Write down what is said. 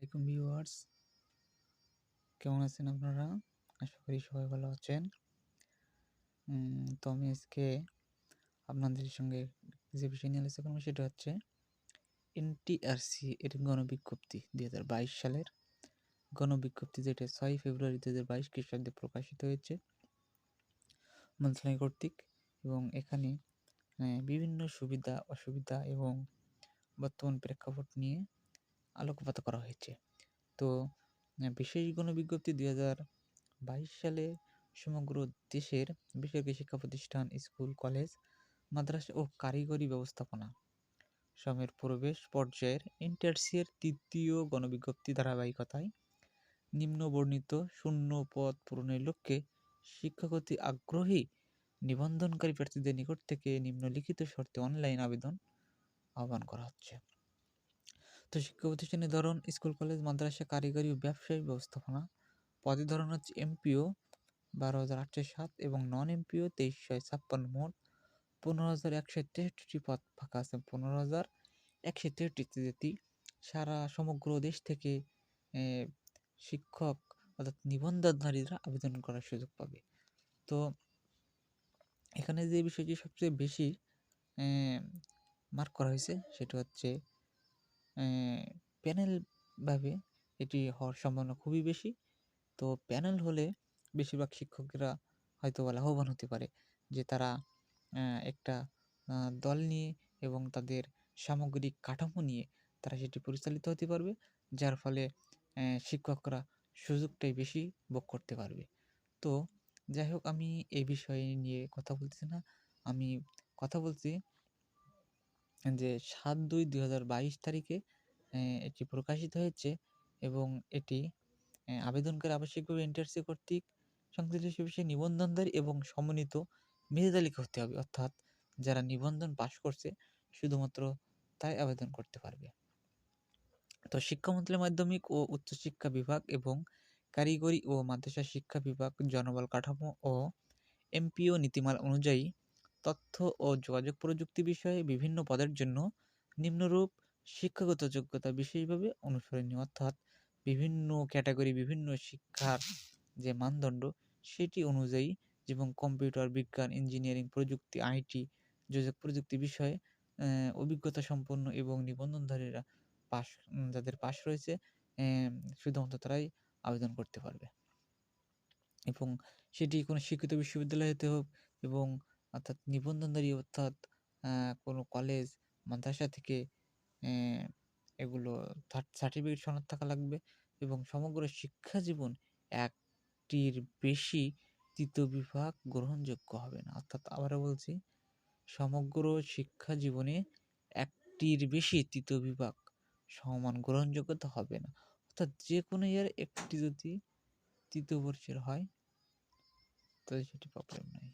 আসসালামাইকুম ভিউয়ার্স, কেমন আছেন আপনারা? আশা করি সবাই ভালো আছেন। তো আমি আজকে আপনাদের সঙ্গে যে বিষয় নিয়ে আলোচনা করব সেটা হচ্ছে এনটিআরসি এর গণবিজ্ঞপ্তি ২০২২ সালের গণবিজ্ঞপ্তি, যেটা ৬ ফেব্রুয়ারি ২০২২ খ্রিস্টাব্দে প্রকাশিত হয়েছে মন্ত্রণালয় কর্তৃক। এবং এখানে বিভিন্ন সুবিধা অসুবিধা এবং বর্তমান প্রেক্ষাপট নিয়ে আলোকপাত করা হয়েছে। তো বিশেষ গণবিজ্ঞপ্তি ২০২২ সালে সমগ্র দেশের বেসরকারি শিক্ষা প্রতিষ্ঠান, স্কুল, কলেজ, মাদ্রাসা ও কারিগরি ব্যবস্থাপনা সমের প্রবেশ পর্যায়ের এনটিআরসি এর তৃতীয় গণবিজ্ঞপ্তি ধারাবাহিকতায় নিম্নবর্ণিত শূন্য পদ পূরণের লক্ষ্যে শিক্ষাগতি আগ্রহী নিবন্ধনকারী প্রার্থীদের নিকট থেকে নিম্নলিখিত শর্তে অনলাইন আবেদন আহ্বান করা হচ্ছে। তো শিক্ষা প্রতিষ্ঠানের ধরন স্কুল, কলেজ, মাদ্রাসা, কারিগরি ও ব্যবসায়িক ব্যবস্থাপনা। পদের ধরন হচ্ছে এমপিও ১২,৮০৭ এবং নন এমপিও ২৩৫৬, মোট ১৫,১৬৩টি পদ ফাঁকা আছে। ১৫,১৬৩টি সারা সমগ্র দেশ থেকে শিক্ষক অর্থাৎ নিবন্ধনধারীরা আবেদন করার সুযোগ পাবে। তো এখানে যে বিষয়টি সবচেয়ে বেশি মার্ক করা হয়েছে সেটা হচ্ছে প্যানেলভাবে এটি হওয়ার সম্ভাবনা খুবই বেশি। তো প্যানেল হলে বেশিরভাগ শিক্ষকেরা হয়তো বা লাভবান হতে পারে, যে তারা একটা দল নিয়ে এবং তাদের সামগ্রিক কাঠামো নিয়ে তারা সেটি পরিচালিত হতে পারবে, যার ফলে শিক্ষকরা সুযোগটাই বেশি ভোগ করতে পারবে। তো যাই হোক, আমি এই বিষয় নিয়ে কথা বলছি না, আমি কথা বলছি যে ৭/২/২০২২ তারিখে এটি প্রকাশিত হয়েছে এবং এটি আবেদনকারী আবশ্যিকভাবে এনটিআরসি কর্তৃক সংশ্লিষ্ট বিষয়ে নিবন্ধনধারী এবং সমন্বিত মেধা তালিকা হতে হবে, অর্থাৎ যারা নিবন্ধন পাশ করছে শুধুমাত্র তাই আবেদন করতে পারবে। তো শিক্ষা মন্ত্রণালয় মাধ্যমিক ও উচ্চশিক্ষা বিভাগ এবং কারিগরি ও মাদ্রাসা শিক্ষা বিভাগ জনবল কাঠামো ও এমপিও নীতিমালা অনুযায়ী তথ্য ও যোগাযোগ প্রযুক্তি বিষয়ে বিভিন্ন পদের জন্য নিম্নরূপ শিক্ষাগত যোগ্যতা বিশেষভাবে অনুসরণীয়, অর্থাৎ বিভিন্ন ক্যাটাগরি, বিভিন্ন শিক্ষার যে মানদণ্ড সেটি অনুযায়ী, এবং কম্পিউটার বিজ্ঞান, ইঞ্জিনিয়ারিং, প্রযুক্তি, আইটি, যোগাযোগ প্রযুক্তি বিষয়ে অভিজ্ঞতা সম্পন্ন এবং নিবন্ধনধারীরা যাদের পাশ রয়েছে শুধুমাত্র তারাই আবেদন করতে পারবে। এবং সেটি কোনো স্বীকৃত বিশ্ববিদ্যালয় হতে হোক, এবং অর্থাৎ নিবন্ধনধারী অর্থাৎ কোনো কলেজ, মাদ্রাসা থেকে এগুলো সার্টিফিকেট সনদ থাকা লাগবে, এবং সমগ্র শিক্ষা জীবন একটির বেশি তৃতীয় বিভাগ গ্রহণযোগ্য হবে না। অর্থাৎ আবারও বলছি, সমগ্র শিক্ষা জীবনে একটির বেশি তৃতীয় বিভাগ সমান গ্রহণযোগ্যতা হবে না। অর্থাৎ যে কোনো ইয়ার একটি যদি তৃতীয় বর্ষের হয় তাহলে সেটি প্রবলেম নাই।